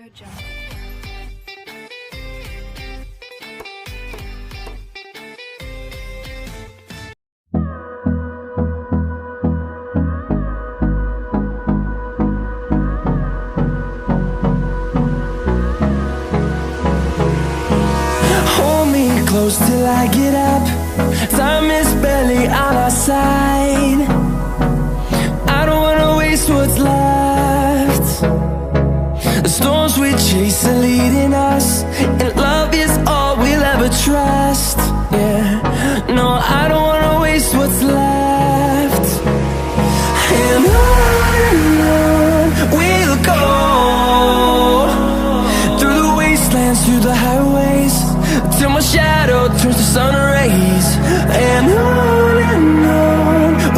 Hold me close till I get up. Time is barely on our side. I don't wanna waste what's left. The storms we chase are leading us, and love is all we'll ever trust. Yeah, no, I don't wanna waste what's left. And on we'll go, through the wastelands, through the highways, till my shadow turns to sun rays. And on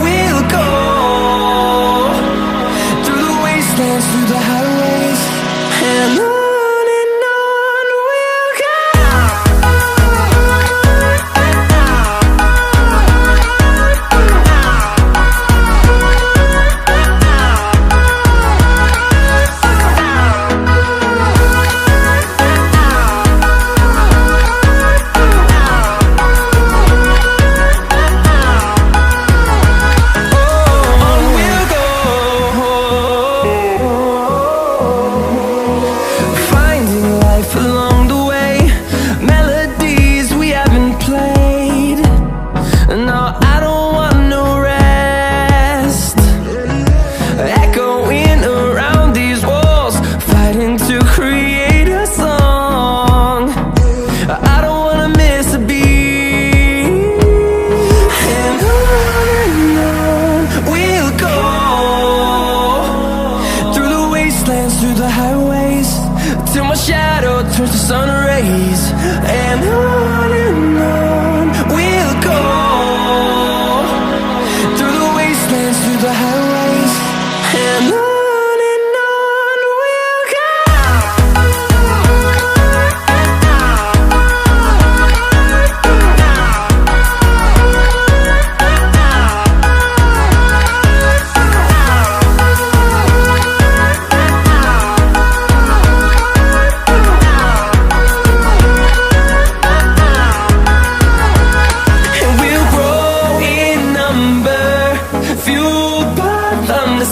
we'll go, through the wastelands, through the highways, and on we'll go. Through the highways, till my shadow turns to sun rays. And on we'll go, through the wastelands, through the highways, and on we'll go.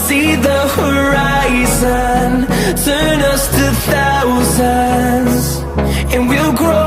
See the horizon, turn us to thousands, and we'll grow